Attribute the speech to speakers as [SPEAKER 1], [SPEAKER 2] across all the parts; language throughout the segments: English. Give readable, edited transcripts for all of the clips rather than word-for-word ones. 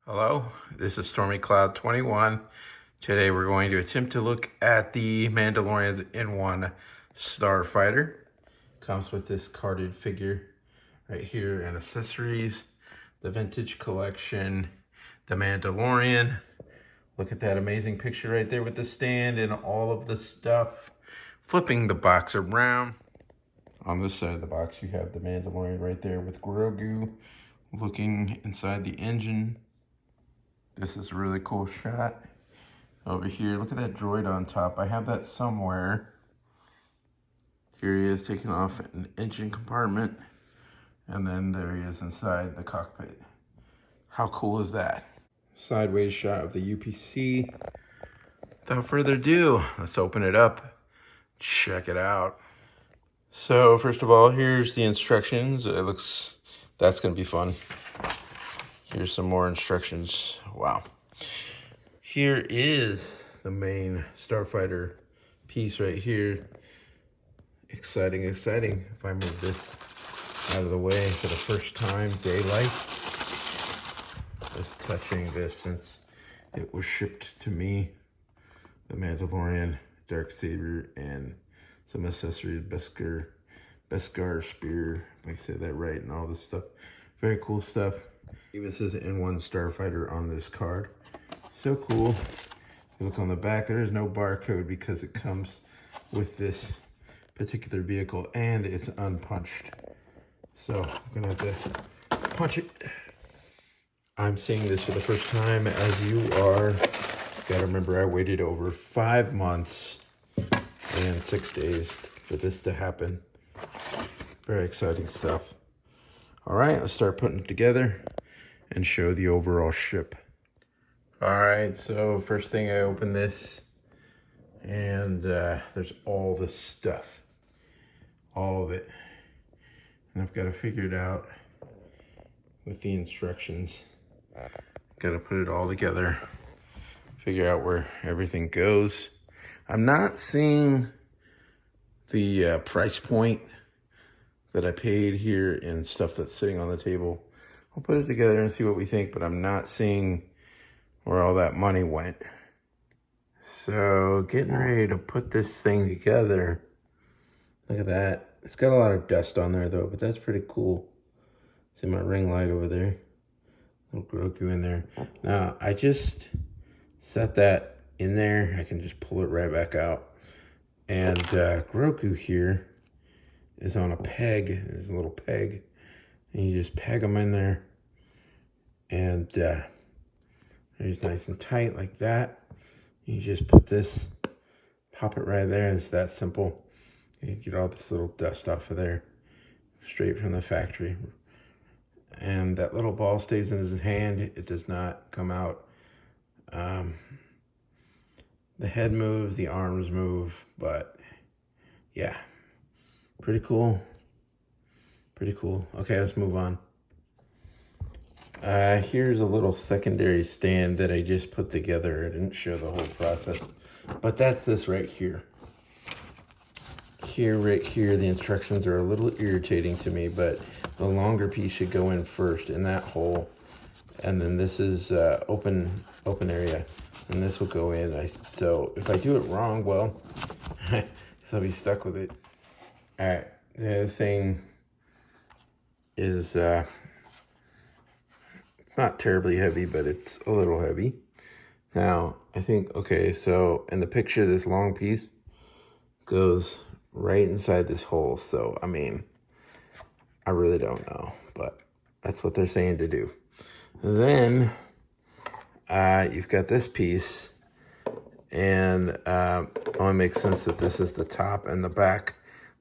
[SPEAKER 1] Hello, this is Stormy Cloud 21. Today we're going to attempt to look at the Mandalorian's in one Starfighter. Comes with this carded figure right here and accessories, the vintage collection, the Mandalorian. Look at that amazing picture right there with the stand and all of the stuff. Flipping the box around. On this side of the box you have the Mandalorian right there with Grogu looking inside the engine. This is a really cool shot. Over here, look at that droid on top. I have that somewhere. Here he is taking off an engine compartment. And then there he is inside the cockpit. How cool is that? Sideways shot of the UPC. Without further ado, let's open it up. Check it out. So first of all, here's the instructions. That's gonna be fun. Here's some more instructions. Wow. Here is the main Starfighter piece right here. Exciting, exciting. If I move this out of the way for the first time, daylight. Just touching this since it was shipped to me. The Mandalorian, Darksaber, and some accessories, Beskar spear, if I say that right, and all this stuff. Very cool stuff. Even says N1 Starfighter on this card. So cool. If you look on the back, there is no barcode because it comes with this particular vehicle and it's unpunched. So I'm gonna have to punch it. I'm seeing this for the first time, as you are. Gotta remember, I waited over 5 months and 6 days for this to happen. Very exciting stuff. All right, let's start putting it together and show the overall ship. All right, so first thing I open this and there's all this stuff, all of it. And I've got to figure it out with the instructions. Got to put it all together, figure out where everything goes. I'm not seeing the price point that I paid here and stuff that's sitting on the table. I'll put it together and see what we think, but I'm not seeing where all that money went. So getting ready to put this thing together. Look at that. It's got a lot of dust on there though, but that's pretty cool. See my ring light over there. Little Grogu in there. Now I just set that in there. I can just pull it right back out. And Grogu here is on a peg. There's a little peg. And you just peg them in there. And he's nice and tight like that. You just put this, pop it right there. It's that simple. You get all this little dust off of there, straight from the factory. And that little ball stays in his hand. It does not come out. The head moves, the arms move, but yeah, pretty cool. Pretty cool. Okay, let's move on. Here's a little secondary stand that I just put together. I didn't show the whole process, but that's this right here. Right here, the instructions are a little irritating to me, but the longer piece should go in first in that hole. And then this is open area, and this will go in. So if I do it wrong, well, I guess I'll be stuck with it. All right, the other thing is not terribly heavy, but it's a little heavy. Now, I think, okay, so in the picture, this long piece goes right inside this hole. So, I mean, I really don't know, but that's what they're saying to do. Then, you've got this piece, and it only makes sense that this is the top and the back,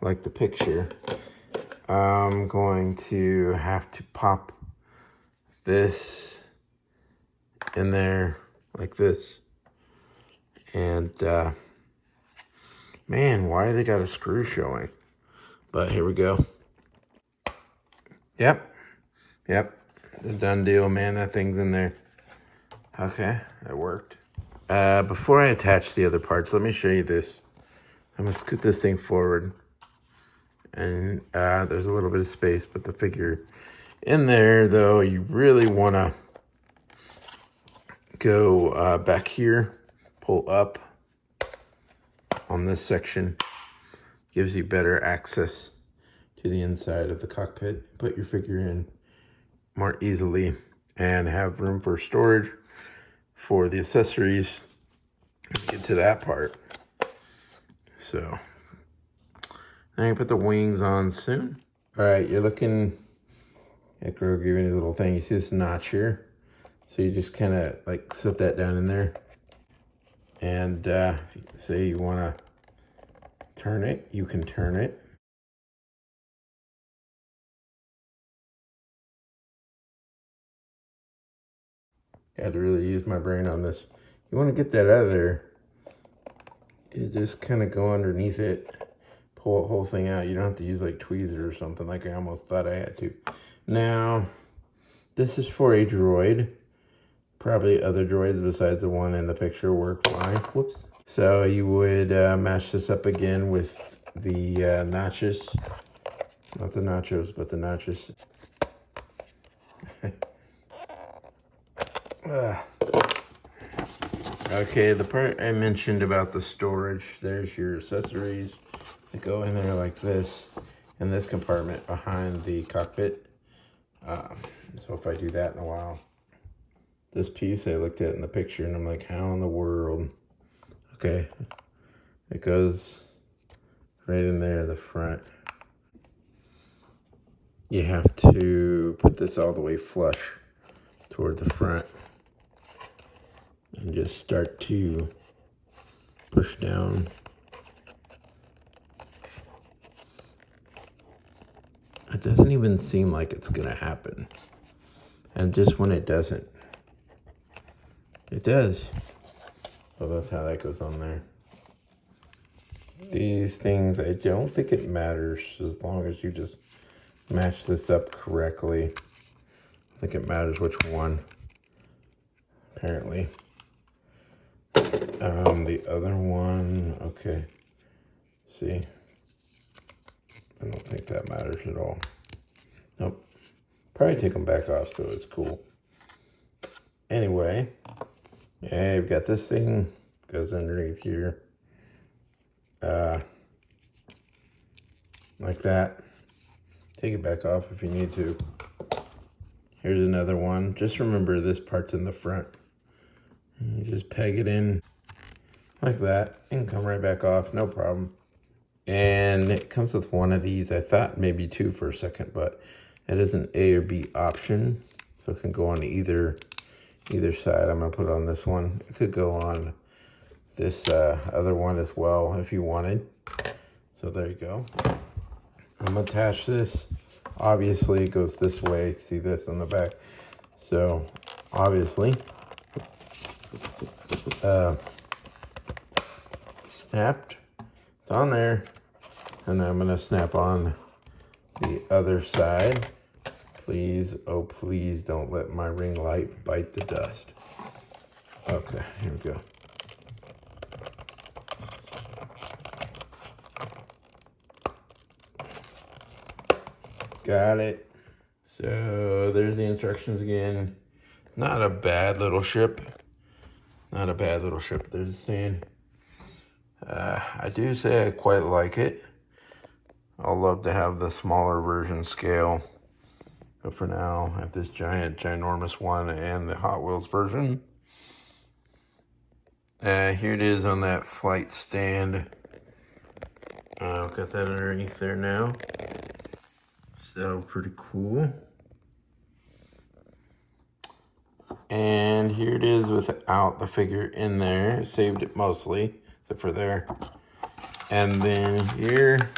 [SPEAKER 1] like the picture. I'm going to have to pop this in there like this. And man, why do they got a screw showing? But here we go. Yep, it's a done deal, man. That thing's in there. Okay, that worked. Before I attach the other parts, let me show you this. I'm gonna scoot this thing forward, and there's a little bit of space, but the figure in there, though, you really want to go back here, pull up on this section. Gives you better access to the inside of the cockpit. Put your figure in more easily and have room for storage for the accessories. Get to that part. So I'm gonna put the wings on soon. All right, you're looking at Grogu and his little thing. You see this notch here? So you just kind of like set that down in there. And say you wanna turn it, you can turn it. I had to really use my brain on this. You want to get that out of there. You just kind of go underneath it, pull the whole thing out. You don't have to use like tweezers or something like I almost thought I had to. Now, this is for a droid. Probably other droids besides the one in the picture work fine. Whoops. So you would match this up again with the notches. Not the nachos, but the notches. Okay, the part I mentioned about the storage, there's your accessories that go in there like this, in this compartment behind the cockpit. So if I do that in a while, this piece I looked at in the picture and I'm like, how in the world? Okay, it goes right in there, the front. You have to put this all the way flush toward the front and just start to push down. It doesn't even seem like it's gonna happen. And just when it doesn't, it does. Well, that's how that goes on there. These things, I don't think it matters as long as you just match this up correctly. I think it matters which one, apparently. The other one, okay. See, I don't think that matters at all. Nope. Probably take them back off so it's cool. Anyway, yeah, you've got this thing, goes underneath here. Like that. Take it back off if you need to. Here's another one. Just remember this part's in the front. And you just peg it in like that and come right back off, no problem. And it comes with one of these. I thought maybe two for a second, but it is an A or B option. So it can go on either side. I'm gonna put it on this one. It could go on this other one as well if you wanted. So there you go. I'm gonna attach this. Obviously it goes this way. See this on the back. So obviously, snapped. It's on there. And I'm gonna snap on the other side. Please, oh please don't let my ring light bite the dust. Okay, here we go. Got it. So there's the instructions again. Not a bad little ship. Not a bad little ship. There's the stand. I do say I quite like it. I'll love to have the smaller version scale. But for now, I have this ginormous one and the Hot Wheels version. Here it is on that flight stand. Got that underneath there now. So pretty cool. And here it is without the figure in there. Saved it mostly, except for there. And then here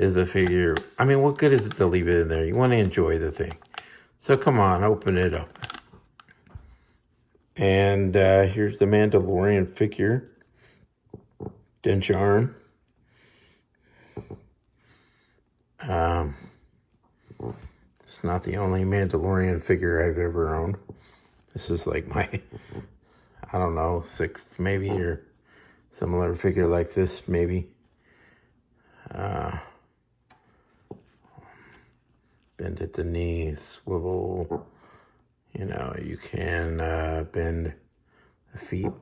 [SPEAKER 1] is the figure. I mean, what good is it to leave it in there? You want to enjoy the thing. So come on, open it up. And here's the Mandalorian figure. Din Djarin. It's not the only Mandalorian figure I've ever owned. This is like my, I don't know, 6th maybe, or similar figure like this maybe. Bend at the knee, swivel. You know, you can bend the feet.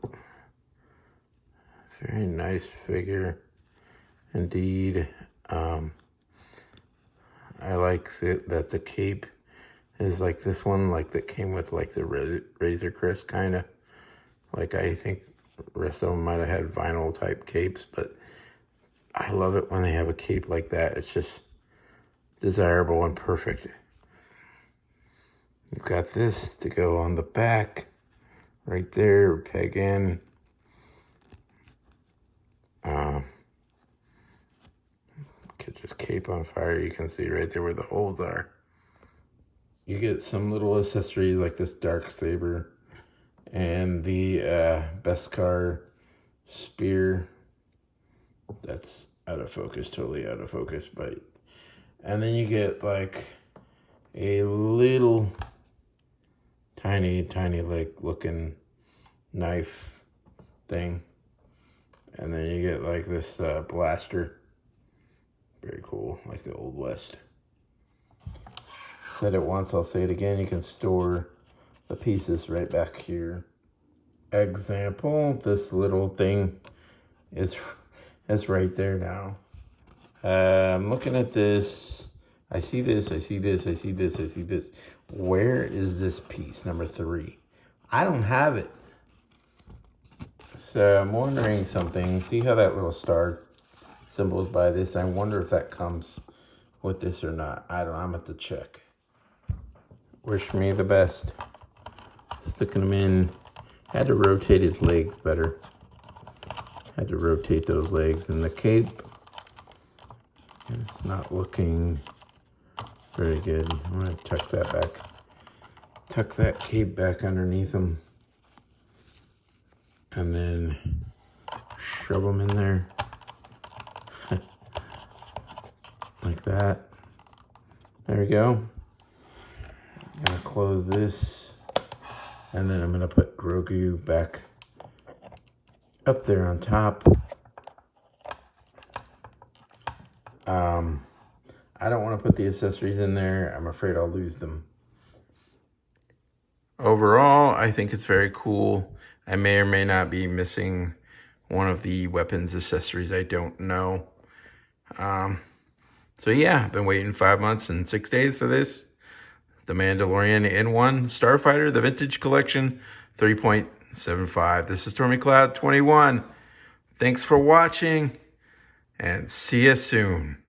[SPEAKER 1] Very nice figure indeed. I like that the cape is like this one, like that came with like the Razor Crest kind of. Like I think the rest of them might have had vinyl type capes, but I love it when they have a cape like that. It's just desirable and perfect. You've got this to go on the back right there, peg in. Catch this cape on fire. You can see right there where the holes are. You get some little accessories like this dark saber and the Beskar spear. That's out of focus, totally out of focus, but and then you get like a little tiny like looking knife thing, and then you get like this blaster. Very cool, like the Old West. Said it once, I'll say it again. You can store the pieces right back here. Example, this little thing is right there now. I'm looking at this. I see this, I see this, I see this, I see this. Where is this piece, number 3? I don't have it. So I'm wondering something. See how that little star symbol is by this? I wonder if that comes with this or not. I don't know. I'm at the check. Wish me the best. Sticking them in. Had to rotate his legs better. Had to rotate those legs. And the cape, it's not looking very good. I'm going to tuck that back. Tuck that cape back underneath him. And then shove them in there. Like that. There we go. I'm going to close this. And then I'm going to put Grogu back up there on top. I don't want to put the accessories in there. I'm afraid I'll lose them. Overall, I think it's very cool. I may or may not be missing one of the weapons accessories. I don't know. So yeah, I've been waiting 5 months and 6 days for this. The Mandalorian N1 Starfighter, the Vintage Collection 3.75. This is Stormy Cloud 21. Thanks for watching and see you soon.